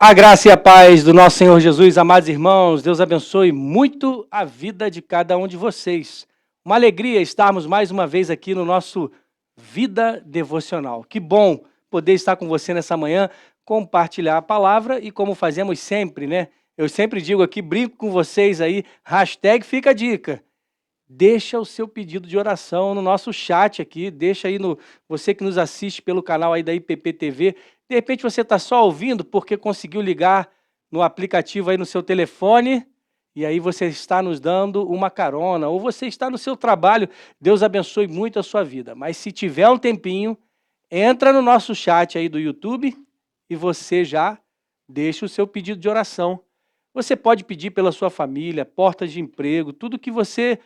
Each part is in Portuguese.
A graça e a paz do nosso Senhor Jesus, amados irmãos, Deus abençoe muito a vida de cada um de vocês. Uma alegria estarmos mais uma vez aqui no nosso Vida Devocional. Que bom poder estar com você nessa manhã, compartilhar a palavra e como fazemos sempre, né? Eu sempre digo aqui, brinco com vocês aí, hashtag fica a dica. Deixa o seu pedido de oração no nosso chat aqui, deixa aí no você que nos assiste pelo canal aí da IPP TV. De repente você está só ouvindo porque conseguiu ligar no aplicativo aí no seu telefone e aí você está nos dando uma carona, ou você está no seu trabalho, Deus abençoe muito a sua vida. Mas se tiver um tempinho, entra no nosso chat aí do YouTube e você já deixa o seu pedido de oração. Você pode pedir pela sua família, portas de emprego, tudo que você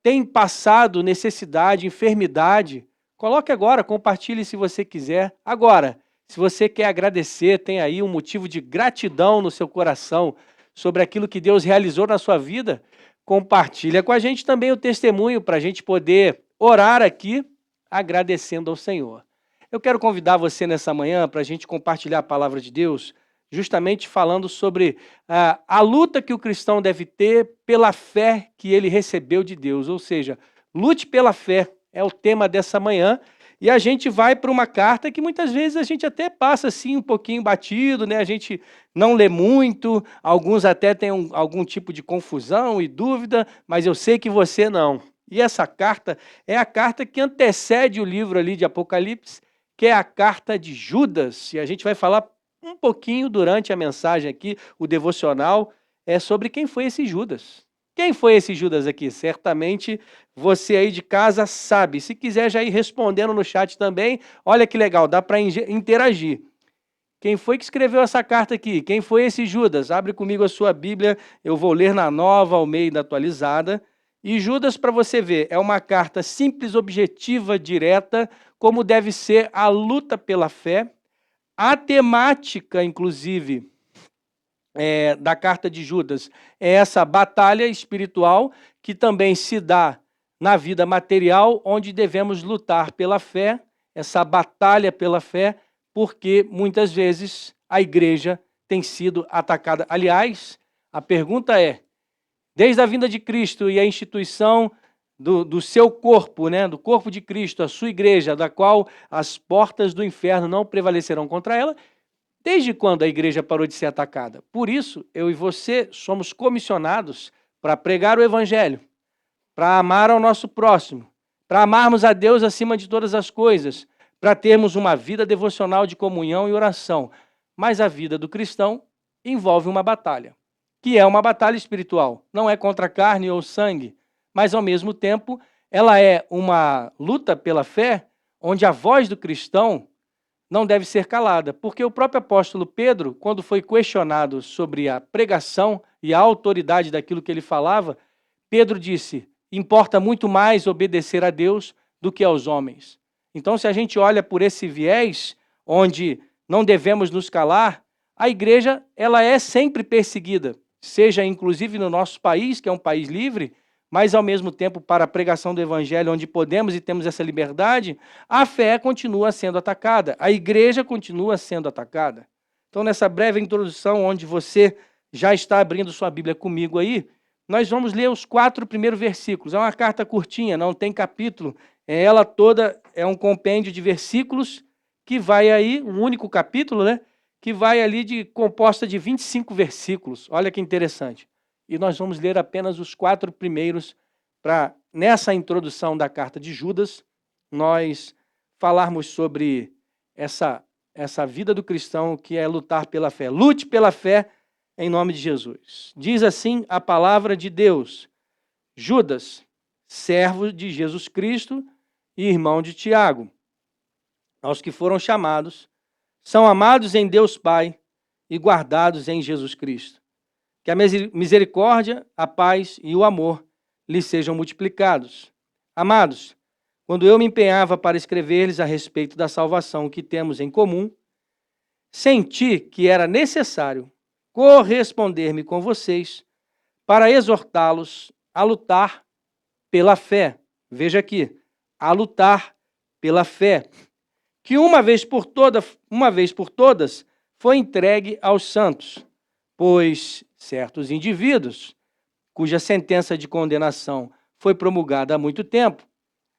tem passado necessidade, enfermidade, coloque agora, compartilhe se você quiser. Agora, se você quer agradecer, tem aí um motivo de gratidão no seu coração sobre aquilo que Deus realizou na sua vida, compartilha com a gente também o testemunho para a gente poder orar aqui agradecendo ao Senhor. Eu quero convidar você nessa manhã para a gente compartilhar a palavra de Deus, justamente falando sobre a luta que o cristão deve ter pela fé que ele recebeu de Deus, ou seja, lute pela fé, é o tema dessa manhã, e a gente vai para uma carta que muitas vezes a gente até passa assim um pouquinho batido, né? A gente não lê muito, alguns até têm algum tipo de confusão e dúvida, mas eu sei que você não. E essa carta é a carta que antecede o livro ali de Apocalipse, que é a carta de Judas, e a gente vai falar um pouquinho durante a mensagem aqui, o devocional, sobre quem foi esse Judas. Quem foi esse Judas aqui? Certamente você aí de casa sabe. Se quiser já ir respondendo no chat também, olha que legal, dá para interagir. Quem foi que escreveu essa carta aqui? Quem foi esse Judas? Abre comigo a sua Bíblia, eu vou ler na Nova Almeida Atualizada. E Judas, para você ver, é uma carta simples, objetiva, direta, como deve ser a luta pela fé. A temática, inclusive, da carta de Judas é essa batalha espiritual que também se dá na vida material, onde devemos lutar pela fé, essa batalha pela fé, porque muitas vezes a igreja tem sido atacada. Aliás, a pergunta é, desde a vinda de Cristo e a instituição do seu corpo, né, do corpo de Cristo, a sua igreja, da qual as portas do inferno não prevalecerão contra ela, desde quando a igreja parou de ser atacada? Por isso, eu e você somos comissionados para pregar o evangelho, para amar ao nosso próximo, para amarmos a Deus acima de todas as coisas, para termos uma vida devocional de comunhão e oração. Mas a vida do cristão envolve uma batalha, que é uma batalha espiritual. Não é contra carne ou sangue, mas ao mesmo tempo ela é uma luta pela fé, onde a voz do cristão não deve ser calada, porque o próprio apóstolo Pedro, quando foi questionado sobre a pregação e a autoridade daquilo que ele falava, Pedro disse, importa muito mais obedecer a Deus do que aos homens. Então, se a gente olha por esse viés, onde não devemos nos calar, a igreja ela é sempre perseguida, seja inclusive no nosso país, que é um país livre, mas ao mesmo tempo para a pregação do evangelho, onde podemos e temos essa liberdade, a fé continua sendo atacada, a igreja continua sendo atacada. Então, nessa breve introdução, onde você já está abrindo sua Bíblia comigo aí, nós vamos ler os 4 primeiros versículos. É uma carta curtinha, não tem capítulo, ela toda é um compêndio de versículos que vai aí, um único capítulo, né? Que vai ali composta de 25 versículos. Olha que interessante. E nós vamos ler apenas os 4 primeiros para, nessa introdução da carta de Judas, nós falarmos sobre essa vida do cristão que é lutar pela fé. Lute pela fé em nome de Jesus. Diz assim a palavra de Deus. Judas, servo de Jesus Cristo e irmão de Tiago, aos que foram chamados, são amados em Deus Pai e guardados em Jesus Cristo. Que a misericórdia, a paz e o amor lhes sejam multiplicados. Amados, quando eu me empenhava para escrever-lhes a respeito da salvação que temos em comum, senti que era necessário corresponder-me com vocês para exortá-los a lutar pela fé. Veja aqui, a lutar pela fé, que uma vez por todas foi entregue aos santos, pois certos indivíduos, cuja sentença de condenação foi promulgada há muito tempo,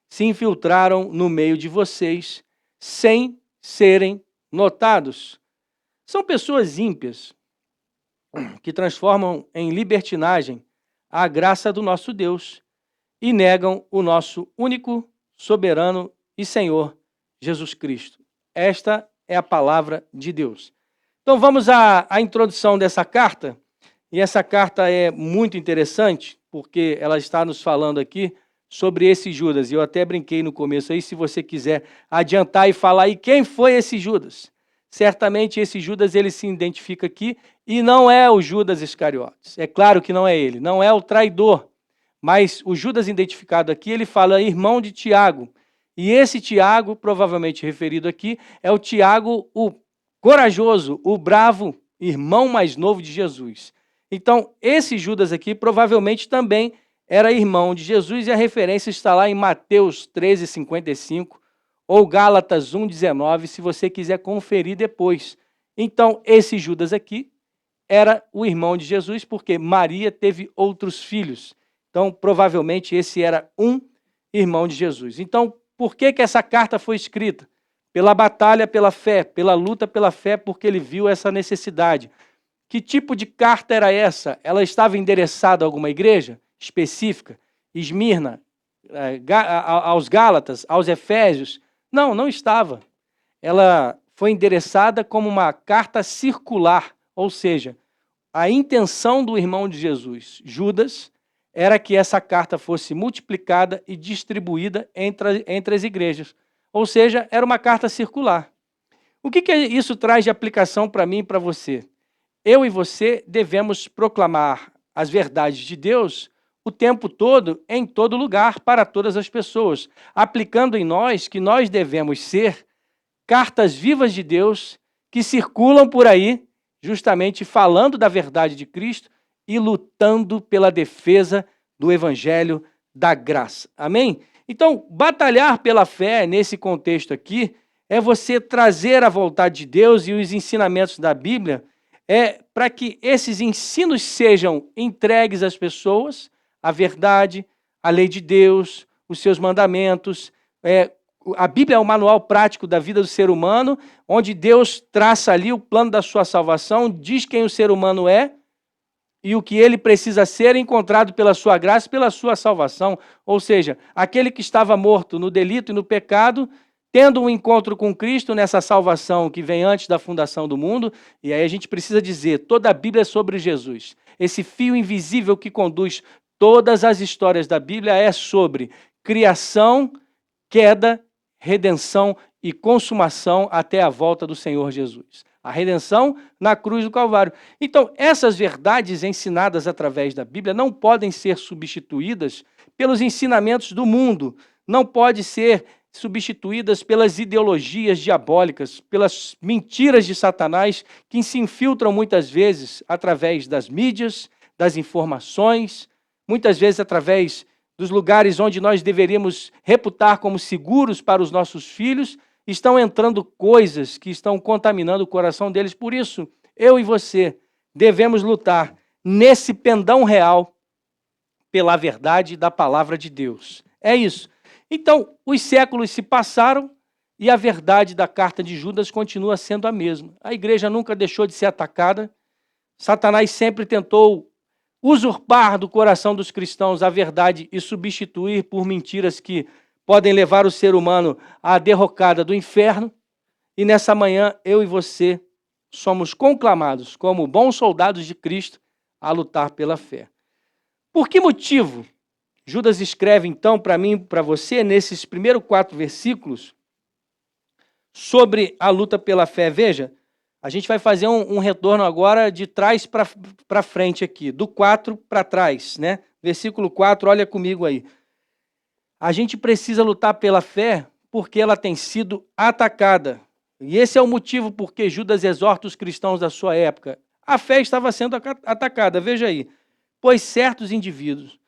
se infiltraram no meio de vocês sem serem notados. São pessoas ímpias que transformam em libertinagem a graça do nosso Deus e negam o nosso único, soberano e Senhor, Jesus Cristo. Esta é a palavra de Deus. Então vamos à introdução dessa carta, e essa carta é muito interessante, porque ela está nos falando aqui sobre esse Judas, e eu até brinquei no começo aí, se você quiser adiantar e falar aí quem foi esse Judas. Certamente esse Judas ele se identifica aqui, e não é o Judas Iscariotes, é claro que não é ele, não é o traidor, mas o Judas identificado aqui, ele fala irmão de Tiago, e esse Tiago, provavelmente referido aqui, é o Tiago, o corajoso, o bravo irmão mais novo de Jesus. Então, esse Judas aqui provavelmente também era irmão de Jesus, e a referência está lá em Mateus 13:55 ou Gálatas 1:19, se você quiser conferir depois. Então, esse Judas aqui era o irmão de Jesus, porque Maria teve outros filhos. Então, provavelmente, esse era um irmão de Jesus. Então, por que essa carta foi escrita? Pela batalha pela fé, pela luta pela fé, porque ele viu essa necessidade. Que tipo de carta era essa? Ela estava endereçada a alguma igreja específica? Esmirna, aos Gálatas, aos Efésios? Não, não estava. Ela foi endereçada como uma carta circular, ou seja, a intenção do irmão de Jesus, Judas, era que essa carta fosse multiplicada e distribuída entre as igrejas. Ou seja, era uma carta circular. O que isso traz de aplicação para mim e para você? Eu e você devemos proclamar as verdades de Deus o tempo todo, em todo lugar, para todas as pessoas, aplicando em nós que nós devemos ser cartas vivas de Deus que circulam por aí, justamente falando da verdade de Cristo e lutando pela defesa do evangelho da graça. Amém? Então, batalhar pela fé nesse contexto aqui é você trazer a vontade de Deus e os ensinamentos da Bíblia para que esses ensinos sejam entregues às pessoas, a verdade, a lei de Deus, os seus mandamentos. A Bíblia é o manual prático da vida do ser humano, onde Deus traça ali o plano da sua salvação, diz quem o ser humano é e o que ele precisa ser encontrado pela sua graça, pela sua salvação. Ou seja, aquele que estava morto no delito e no pecado, tendo um encontro com Cristo nessa salvação que vem antes da fundação do mundo, e aí a gente precisa dizer, toda a Bíblia é sobre Jesus. Esse fio invisível que conduz todas as histórias da Bíblia é sobre criação, queda, redenção e consumação até a volta do Senhor Jesus. A redenção na cruz do Calvário. Então, essas verdades ensinadas através da Bíblia não podem ser substituídas pelos ensinamentos do mundo, não pode ser substituídas pelas ideologias diabólicas, pelas mentiras de Satanás que se infiltram muitas vezes através das mídias, das informações, muitas vezes através dos lugares onde nós deveríamos reputar como seguros para os nossos filhos, estão entrando coisas que estão contaminando o coração deles. Por isso, eu e você devemos lutar nesse pendão real pela verdade da palavra de Deus. É isso. Então, os séculos se passaram e a verdade da carta de Judas continua sendo a mesma. A igreja nunca deixou de ser atacada. Satanás sempre tentou usurpar do coração dos cristãos a verdade e substituir por mentiras que podem levar o ser humano à derrocada do inferno. E nessa manhã, eu e você somos conclamados como bons soldados de Cristo a lutar pela fé. Por que motivo Judas escreve, então, para mim e para você, nesses primeiros 4 versículos, sobre a luta pela fé? Veja, a gente vai fazer um retorno agora de trás para frente aqui, do 4 para trás, né? Versículo 4, olha comigo aí. A gente precisa lutar pela fé porque ela tem sido atacada. E esse é o motivo por que Judas exorta os cristãos da sua época. A fé estava sendo atacada, veja aí. Pois certos indivíduos,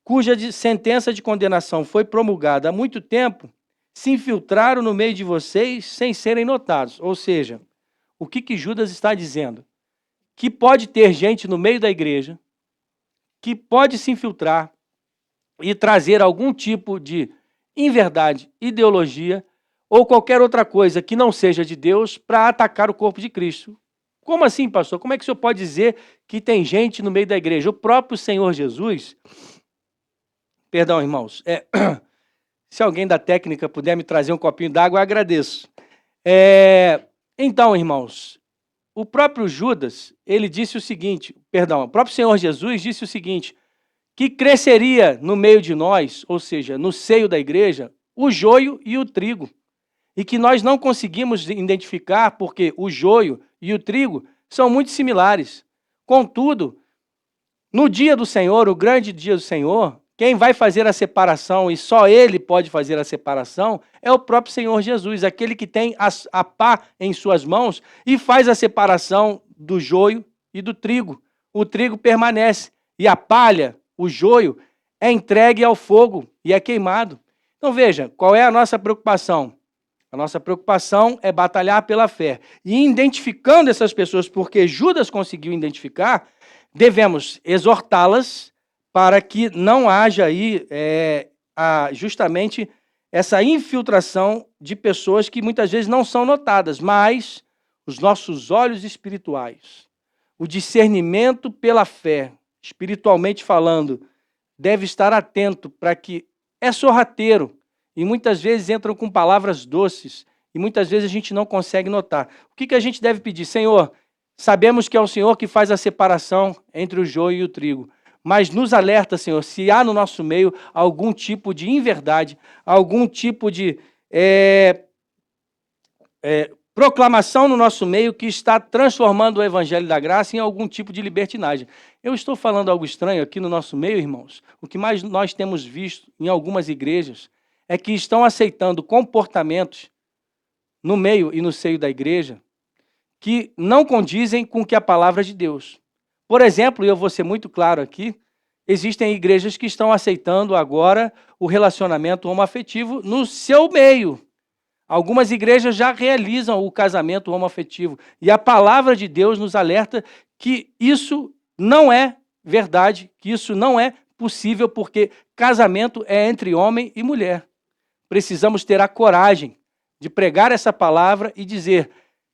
cuja sentença de condenação foi promulgada há muito tempo, se infiltraram no meio de vocês sem serem notados. Ou seja, O que Judas está dizendo? Que pode ter gente no meio da igreja que pode se infiltrar e trazer algum tipo de inverdade, ideologia ou qualquer outra coisa que não seja de Deus para atacar o corpo de Cristo. Como assim, pastor? Como é que o senhor pode dizer que tem gente no meio da igreja? O próprio Senhor Jesus, perdão, irmãos, se alguém da técnica puder me trazer um copinho d'água, eu agradeço. Então, irmãos, o próprio Judas, ele disse o seguinte, o próprio Senhor Jesus disse o seguinte, que cresceria no meio de nós, ou seja, no seio da igreja, o joio e o trigo. E que nós não conseguimos identificar porque o joio e o trigo são muito similares. Contudo, no dia do Senhor, o grande dia do Senhor, quem vai fazer a separação, e só Ele pode fazer a separação, é o próprio Senhor Jesus, aquele que tem a pá em suas mãos e faz a separação do joio e do trigo. O trigo permanece e a palha, o joio, é entregue ao fogo e é queimado. Então veja, qual é a nossa preocupação? A nossa preocupação é batalhar pela fé. E identificando essas pessoas, porque Judas conseguiu identificar, devemos exortá-las para que não haja aí justamente essa infiltração de pessoas que muitas vezes não são notadas, mas os nossos olhos espirituais, o discernimento pela fé, espiritualmente falando, deve estar atento para que é sorrateiro e muitas vezes entram com palavras doces e muitas vezes a gente não consegue notar. O que a gente deve pedir? Senhor, sabemos que é o Senhor que faz a separação entre o joio e o trigo, mas nos alerta, Senhor, se há no nosso meio algum tipo de inverdade, algum tipo de proclamação no nosso meio que está transformando o Evangelho da Graça em algum tipo de libertinagem. Eu estou falando algo estranho aqui no nosso meio, irmãos. O que mais nós temos visto em algumas igrejas é que estão aceitando comportamentos no meio e no seio da igreja que não condizem com o que a palavra de Deus. Por exemplo, e eu vou ser muito claro aqui, existem igrejas que estão aceitando agora o relacionamento homoafetivo no seu meio. Algumas igrejas já realizam o casamento homoafetivo. E a palavra de Deus nos alerta que isso não é verdade, que isso não é possível, porque casamento é entre homem e mulher. Precisamos ter a coragem de pregar essa palavra e dizer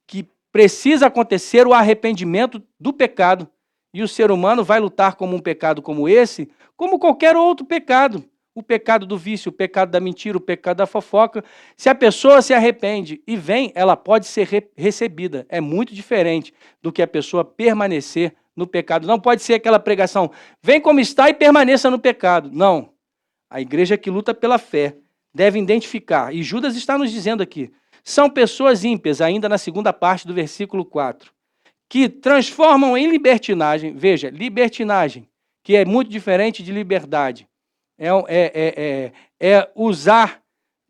que precisa acontecer o arrependimento do pecado. E o ser humano vai lutar como um pecado como esse, como qualquer outro pecado. O pecado do vício, o pecado da mentira, o pecado da fofoca. Se a pessoa se arrepende e vem, ela pode ser recebida. É muito diferente do que a pessoa permanecer no pecado. Não pode ser aquela pregação, vem como está e permaneça no pecado. Não. A igreja que luta pela fé deve identificar, e Judas está nos dizendo aqui, são pessoas ímpias, ainda na segunda parte do versículo 4, que transformam em libertinagem, veja, libertinagem, que é muito diferente de liberdade, é usar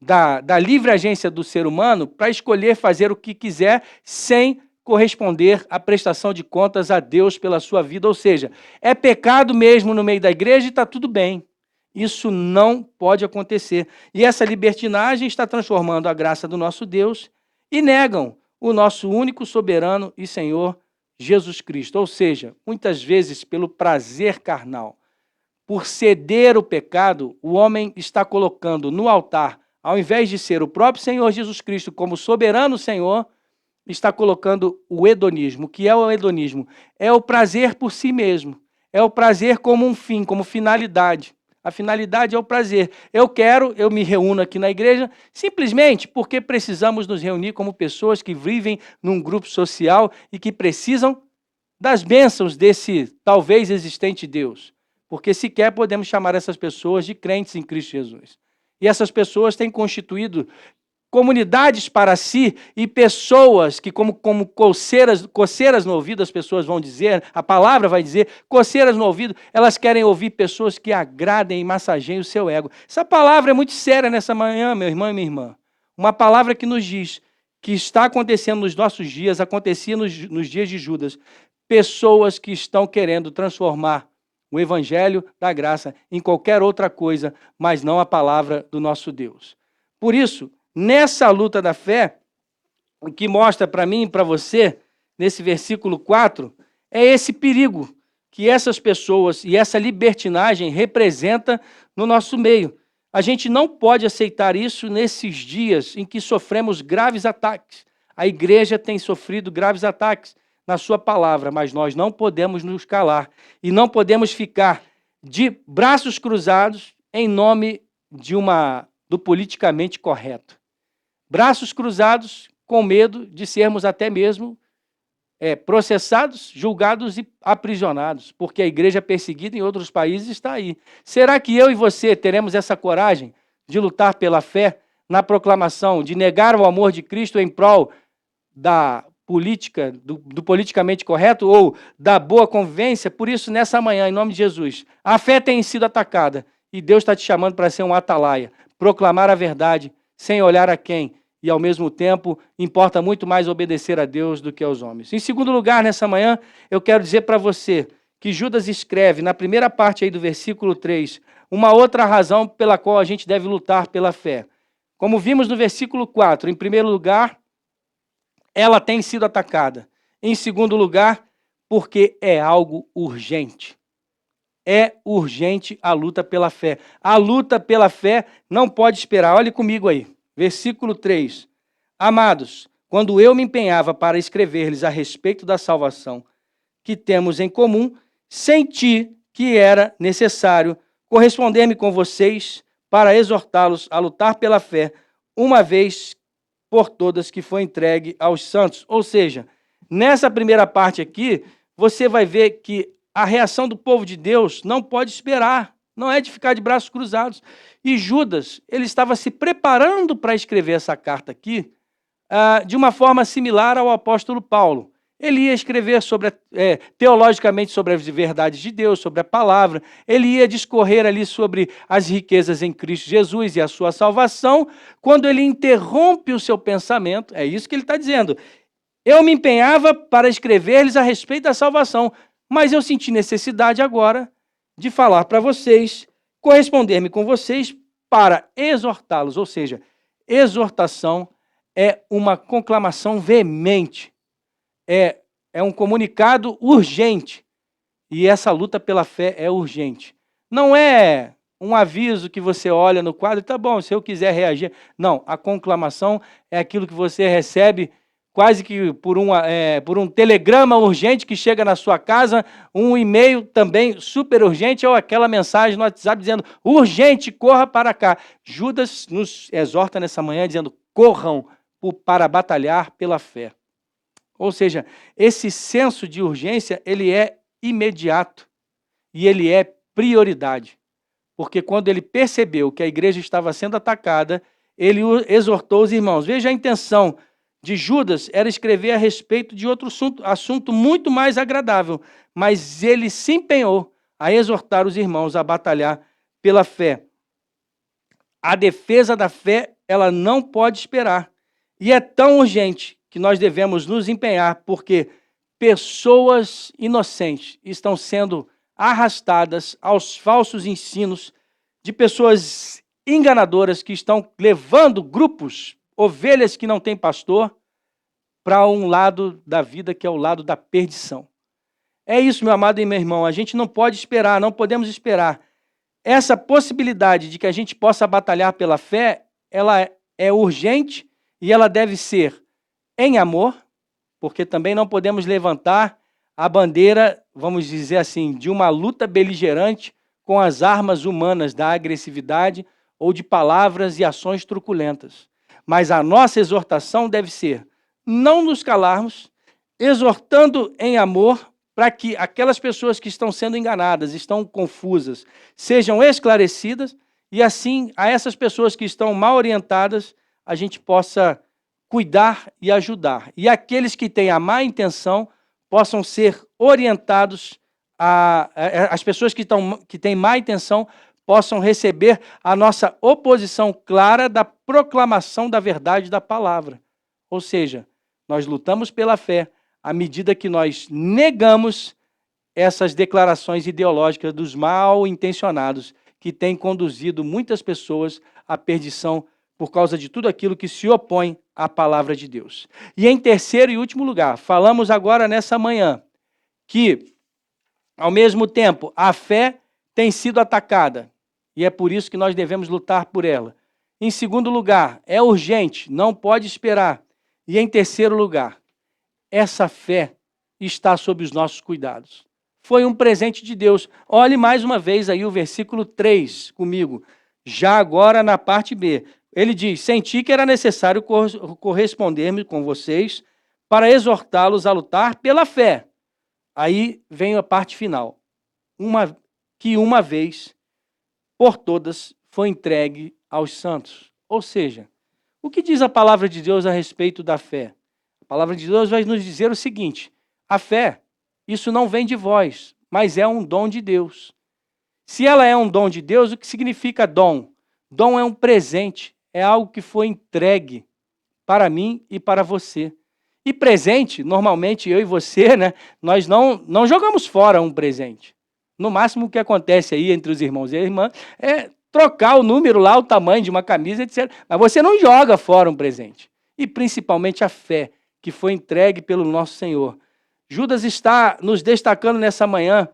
da livre agência do ser humano para escolher fazer o que quiser sem corresponder à prestação de contas a Deus pela sua vida, ou seja, é pecado mesmo no meio da igreja e está tudo bem. Isso não pode acontecer. E essa libertinagem está transformando a graça do nosso Deus e negam o nosso único soberano e Senhor Jesus Cristo. Ou seja, muitas vezes pelo prazer carnal, por ceder o pecado, o homem está colocando no altar, ao invés de ser o próprio Senhor Jesus Cristo como soberano Senhor, está colocando o hedonismo. O que é o hedonismo? É o prazer por si mesmo. É o prazer como um fim, como finalidade. A finalidade é o prazer. Eu me reúno aqui na igreja simplesmente porque precisamos nos reunir como pessoas que vivem num grupo social e que precisam das bênçãos desse talvez existente Deus. Porque sequer podemos chamar essas pessoas de crentes em Cristo Jesus. E essas pessoas têm constituído comunidades para si e pessoas que, como coceiras no ouvido, as pessoas vão dizer, a palavra vai dizer, coceiras no ouvido, elas querem ouvir pessoas que agradem e massageiem o seu ego. Essa palavra é muito séria nessa manhã, meu irmão e minha irmã. Uma palavra que nos diz que está acontecendo nos nossos dias, acontecia nos dias de Judas. Pessoas que estão querendo transformar o evangelho da graça em qualquer outra coisa, mas não a palavra do nosso Deus. Por isso, nessa luta da fé, o que mostra para mim e para você nesse versículo 4, é esse perigo que essas pessoas e essa libertinagem representa no nosso meio. A gente não pode aceitar isso nesses dias em que sofremos graves ataques. A igreja tem sofrido graves ataques na sua palavra, mas nós não podemos nos calar e não podemos ficar de braços cruzados em nome do politicamente correto. Braços cruzados com medo de sermos até mesmo processados, julgados e aprisionados, porque a igreja perseguida em outros países está aí. Será que eu e você teremos essa coragem de lutar pela fé na proclamação, de negar o amor de Cristo em prol da política, do politicamente correto ou da boa convivência? Por isso, nessa manhã, em nome de Jesus, a fé tem sido atacada e Deus está te chamando para ser um atalaia, proclamar a verdade sem olhar a quem, e, ao mesmo tempo, importa muito mais obedecer a Deus do que aos homens. Em segundo lugar, nessa manhã, eu quero dizer para você que Judas escreve, na primeira parte aí do versículo 3, uma outra razão pela qual a gente deve lutar pela fé. Como vimos no versículo 4, em primeiro lugar, ela tem sido atacada. Em segundo lugar, porque é algo urgente. É urgente a luta pela fé. A luta pela fé não pode esperar. Olhe comigo aí. Versículo 3. Amados, quando eu me empenhava para escrever-lhes a respeito da salvação que temos em comum, senti que era necessário corresponder-me com vocês para exortá-los a lutar pela fé, uma vez por todas que foi entregue aos santos. Ou seja, nessa primeira parte aqui, você vai ver que a reação do povo de Deus não pode esperar, não é de ficar de braços cruzados. E Judas, ele estava se preparando para escrever essa carta aqui de uma forma similar ao apóstolo Paulo. Ele ia escrever teologicamente sobre as verdades de Deus, sobre a palavra. Ele ia discorrer ali sobre as riquezas em Cristo Jesus e a sua salvação. Quando ele interrompe o seu pensamento, é isso que ele está dizendo. Eu me empenhava para escrever-lhes a respeito da salvação, mas eu senti necessidade agora de falar para vocês, corresponder-me com vocês para exortá-los. Ou seja, exortação é uma conclamação veemente, é um comunicado urgente. E essa luta pela fé é urgente. Não é um aviso que você olha no quadro e tá bom, se eu quiser reagir. Não, a conclamação é aquilo que você recebe quase que por um telegrama urgente que chega na sua casa, um e-mail também super urgente, ou aquela mensagem no WhatsApp dizendo, urgente, corra para cá. Judas nos exorta nessa manhã dizendo, corram para batalhar pela fé. Ou seja, esse senso de urgência, ele é imediato e ele é prioridade. Porque quando ele percebeu que a igreja estava sendo atacada, ele exortou os irmãos. Veja a intenção de Judas era escrever a respeito de outro assunto muito mais agradável, mas ele se empenhou a exortar os irmãos a batalhar pela fé. A defesa da fé, ela não pode esperar. E é tão urgente que nós devemos nos empenhar, porque pessoas inocentes estão sendo arrastadas aos falsos ensinos de pessoas enganadoras que estão levando grupos, ovelhas que não têm pastor, para um lado da vida que é o lado da perdição. É isso, meu amado e meu irmão, a gente não pode esperar, não podemos esperar. Essa possibilidade de que a gente possa batalhar pela fé, ela é urgente e ela deve ser em amor, porque também não podemos levantar a bandeira, vamos dizer assim, de uma luta beligerante com as armas humanas da agressividade ou de palavras e ações truculentas. Mas a nossa exortação deve ser não nos calarmos, exortando em amor para que aquelas pessoas que estão sendo enganadas, estão confusas, sejam esclarecidas e assim a essas pessoas que estão mal orientadas, a gente possa cuidar e ajudar. E aqueles que têm a má intenção possam ser orientados, as pessoas que têm má intenção possam receber a nossa oposição clara da proclamação da verdade da palavra. Ou seja, nós lutamos pela fé à medida que nós negamos essas declarações ideológicas dos mal intencionados que têm conduzido muitas pessoas à perdição por causa de tudo aquilo que se opõe à palavra de Deus. E em terceiro e último lugar, falamos agora nessa manhã que, ao mesmo tempo, a fé tem sido atacada, e é por isso que nós devemos lutar por ela. Em segundo lugar, é urgente, não pode esperar. E em terceiro lugar, essa fé está sob os nossos cuidados. Foi um presente de Deus. Olhe mais uma vez aí o versículo 3 comigo, já agora na parte B. Ele diz: senti que era necessário corresponder-me com vocês para exortá-los a lutar pela fé. Aí vem a parte final. Uma vez por todas foi entregue aos santos. Ou seja, o que diz a palavra de Deus a respeito da fé? A palavra de Deus vai nos dizer o seguinte: a fé, isso não vem de vós, mas é um dom de Deus. Se ela é um dom de Deus, o que significa dom? Dom é um presente, é algo que foi entregue para mim e para você. E presente, normalmente eu e você, né, nós não jogamos fora um presente. No máximo o que acontece aí entre os irmãos e a irmã é trocar o número lá, o tamanho de uma camisa, etc. Mas você não joga fora um presente. E principalmente a fé que foi entregue pelo nosso Senhor. Judas está nos destacando nessa manhã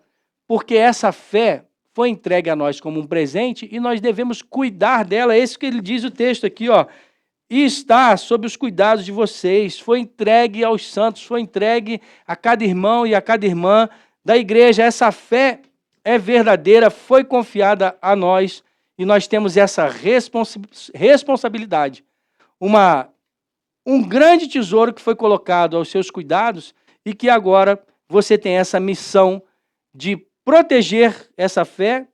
porque essa fé foi entregue a nós como um presente e nós devemos cuidar dela. É isso que ele diz o texto aqui, ó. E está sob os cuidados de vocês, foi entregue aos santos, foi entregue a cada irmão e a cada irmã da igreja. Essa fé é verdadeira, foi confiada a nós e nós temos essa responsabilidade. Um grande tesouro que foi colocado aos seus cuidados e que agora você tem essa missão de proteger essa fé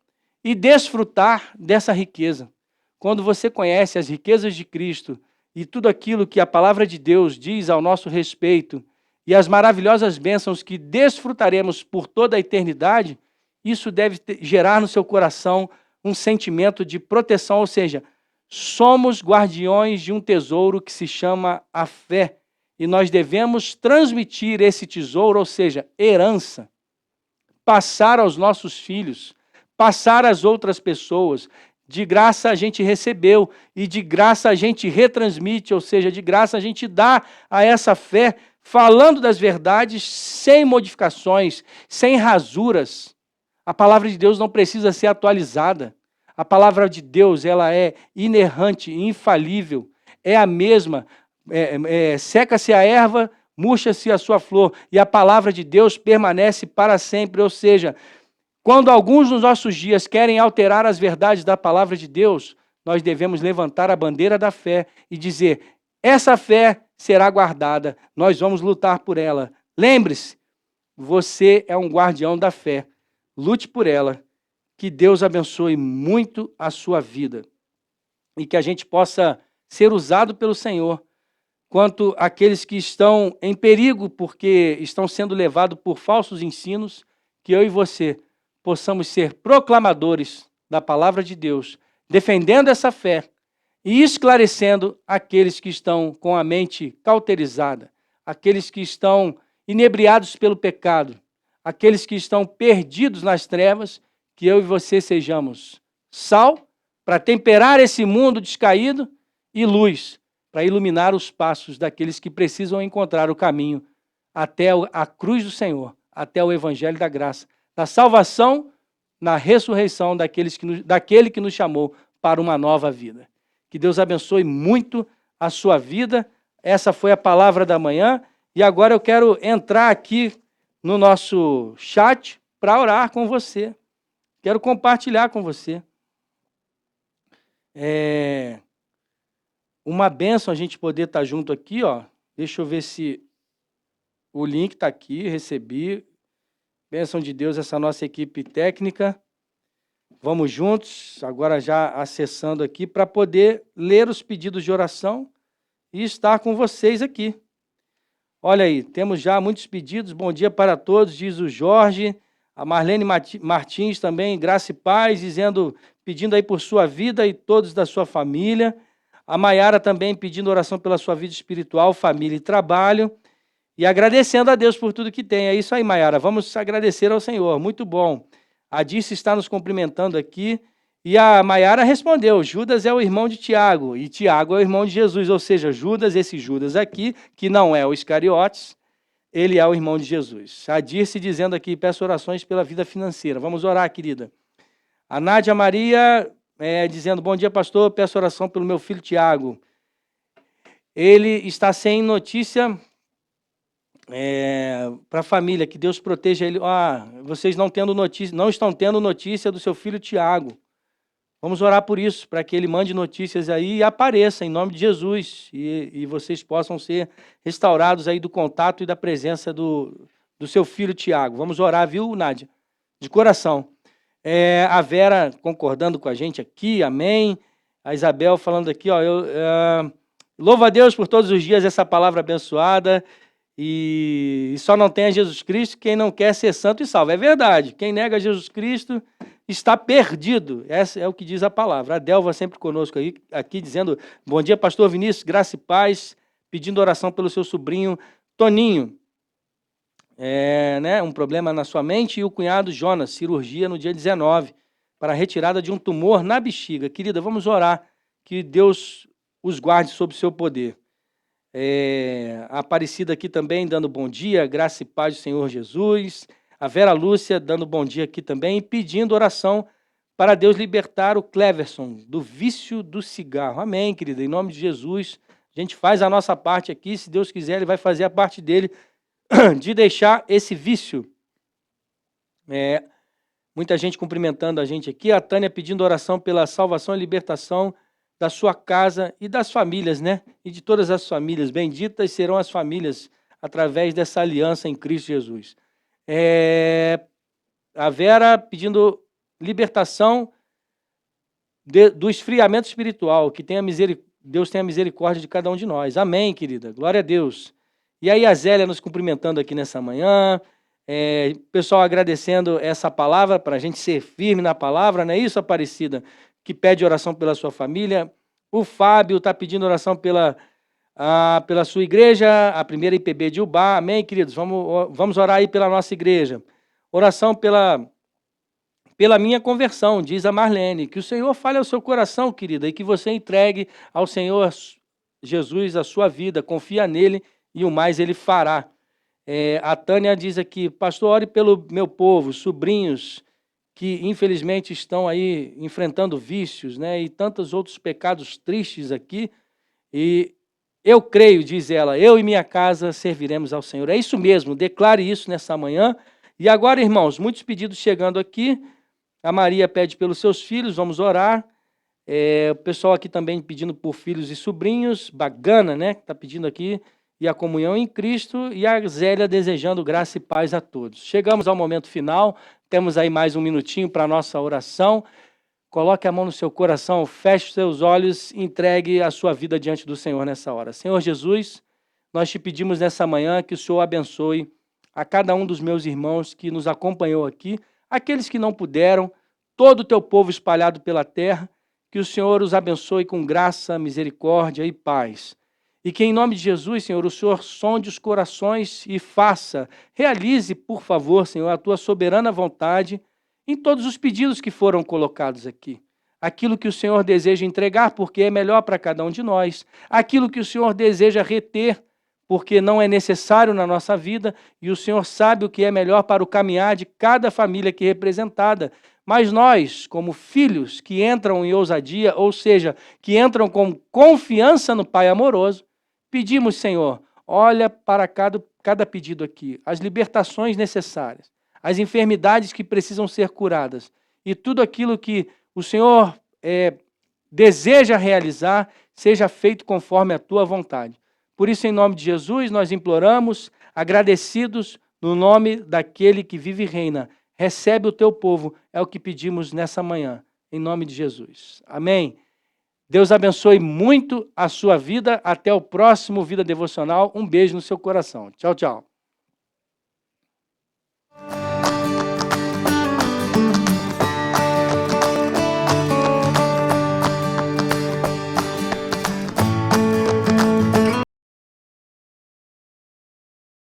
e desfrutar dessa riqueza. Quando você conhece as riquezas de Cristo e tudo aquilo que a palavra de Deus diz ao nosso respeito e as maravilhosas bênçãos que desfrutaremos por toda a eternidade, isso deve gerar no seu coração um sentimento de proteção, ou seja, somos guardiões de um tesouro que se chama a fé e nós devemos transmitir esse tesouro, ou seja, herança, passar aos nossos filhos, passar às outras pessoas. De graça a gente recebeu e de graça a gente retransmite, ou seja, de graça a gente dá a essa fé, falando das verdades sem modificações, sem rasuras. A palavra de Deus não precisa ser atualizada. A palavra de Deus, ela é inerrante, infalível, é a mesma. Seca-se a erva, murcha-se a sua flor, e a palavra de Deus permanece para sempre, ou seja, quando alguns nos nossos dias querem alterar as verdades da palavra de Deus, nós devemos levantar a bandeira da fé e dizer: essa fé será guardada, nós vamos lutar por ela. Lembre-se, você é um guardião da fé, lute por ela, que Deus abençoe muito a sua vida e que a gente possa ser usado pelo Senhor quanto àqueles que estão em perigo porque estão sendo levados por falsos ensinos, que eu e você possamos ser proclamadores da palavra de Deus, defendendo essa fé e esclarecendo aqueles que estão com a mente cauterizada, aqueles que estão inebriados pelo pecado, aqueles que estão perdidos nas trevas, que eu e você sejamos sal para temperar esse mundo descaído e luz para iluminar os passos daqueles que precisam encontrar o caminho até a cruz do Senhor, até o evangelho da graça, da salvação, na ressurreição daquele que nos chamou para uma nova vida. Que Deus abençoe muito a sua vida. Essa foi a palavra da manhã. E agora eu quero entrar aqui no nosso chat para orar com você. Quero compartilhar com você. Uma bênção a gente poder estar junto aqui, ó. Deixa eu ver se o link está aqui, recebi. Bênção de Deus, essa nossa equipe técnica. Vamos juntos, agora já acessando aqui, para poder ler os pedidos de oração e estar com vocês aqui. Olha aí, temos já muitos pedidos. Bom dia para todos, diz o Jorge. A Marlene Martins também, graça e paz, pedindo aí por sua vida e todos da sua família. A Maiara também pedindo oração pela sua vida espiritual, família e trabalho. E agradecendo a Deus por tudo que tem. É isso aí, Maiara. Vamos agradecer ao Senhor. Muito bom. A Dice está nos cumprimentando aqui. E a Maiara respondeu, Judas é o irmão de Tiago, e Tiago é o irmão de Jesus, ou seja, Judas, esse Judas aqui, que não é o Iscariotes, ele é o irmão de Jesus. A Dirce dizendo aqui, peço orações pela vida financeira. Vamos orar, querida. A Nádia Maria dizendo, bom dia, pastor, peço oração pelo meu filho Tiago. Ele está sem notícia para a família, que Deus proteja ele. Vocês não estão tendo notícia do seu filho Tiago. Vamos orar por isso, para que ele mande notícias aí e apareça em nome de Jesus e vocês possam ser restaurados aí do contato e da presença do seu filho Tiago. Vamos orar, viu, Nádia? De coração. A Vera concordando com a gente aqui, amém. A Isabel falando aqui, ó, louvo a Deus por todos os dias essa palavra abençoada e só não tem a Jesus Cristo quem não quer ser santo e salvo. É verdade, quem nega Jesus Cristo está perdido, essa é o que diz a palavra. A Delva sempre conosco aqui dizendo, bom dia, pastor Vinícius, graça e paz, pedindo oração pelo seu sobrinho Toninho. Um problema na sua mente, e o cunhado Jonas, cirurgia no dia 19, para a retirada de um tumor na bexiga. Querida, vamos orar, que Deus os guarde sob o seu poder. A Aparecida aqui também dando bom dia, graça e paz do Senhor Jesus. A Vera Lúcia dando bom dia aqui também, pedindo oração para Deus libertar o Cleverson do vício do cigarro. Amém, querida, em nome de Jesus. A gente faz a nossa parte aqui, se Deus quiser, Ele vai fazer a parte dele de deixar esse vício. Muita gente cumprimentando a gente aqui. A Tânia pedindo oração pela salvação e libertação da sua casa e das famílias, né? E de todas as famílias. Benditas serão as famílias através dessa aliança em Cristo Jesus. A Vera pedindo libertação do esfriamento espiritual, que Deus tenha misericórdia de cada um de nós. Amém, querida. Glória a Deus. E aí a Zélia nos cumprimentando aqui nessa manhã, pessoal agradecendo essa palavra, para a gente ser firme na palavra, não é isso, Aparecida? Que pede oração pela sua família. O Fábio está pedindo oração pela sua igreja, a primeira IPB de Ubá. Amém, queridos? Vamos orar aí pela nossa igreja. Oração pela minha conversão, diz a Marlene. Que o Senhor fale ao seu coração, querida, e que você entregue ao Senhor Jesus a sua vida, confia nele e o mais ele fará. A Tânia diz aqui, pastor, ore pelo meu povo, sobrinhos que infelizmente estão aí enfrentando vícios, né, e tantos outros pecados tristes aqui, e eu creio, diz ela, eu e minha casa serviremos ao Senhor. É isso mesmo, declare isso nessa manhã. E agora, irmãos, muitos pedidos chegando aqui. A Maria pede pelos seus filhos, vamos orar. O pessoal aqui também pedindo por filhos e sobrinhos, Bagana, né, que está pedindo aqui, e a comunhão em Cristo, e a Zélia desejando graça e paz a todos. Chegamos ao momento final, temos aí mais um minutinho para a nossa oração. Coloque a mão no seu coração, feche os seus olhos, entregue a sua vida diante do Senhor nessa hora. Senhor Jesus, nós te pedimos nessa manhã que o Senhor abençoe a cada um dos meus irmãos que nos acompanhou aqui, aqueles que não puderam, todo o teu povo espalhado pela terra, que o Senhor os abençoe com graça, misericórdia e paz. E que em nome de Jesus, Senhor, o Senhor sonde os corações e realize, por favor, Senhor, a tua soberana vontade em todos os pedidos que foram colocados aqui. Aquilo que o Senhor deseja entregar, porque é melhor para cada um de nós. Aquilo que o Senhor deseja reter, porque não é necessário na nossa vida, e o Senhor sabe o que é melhor para o caminhar de cada família aqui representada. Mas nós, como filhos que entram em ousadia, ou seja, que entram com confiança no Pai amoroso, pedimos, Senhor, olha para cada pedido aqui, as libertações necessárias, as enfermidades que precisam ser curadas, e tudo aquilo que o Senhor deseja realizar, seja feito conforme a tua vontade. Por isso, em nome de Jesus, nós imploramos, agradecidos, no nome daquele que vive e reina. Recebe o teu povo, é o que pedimos nessa manhã, em nome de Jesus. Amém. Deus abençoe muito a sua vida. Até o próximo Vida Devocional. Um beijo no seu coração. Tchau, tchau.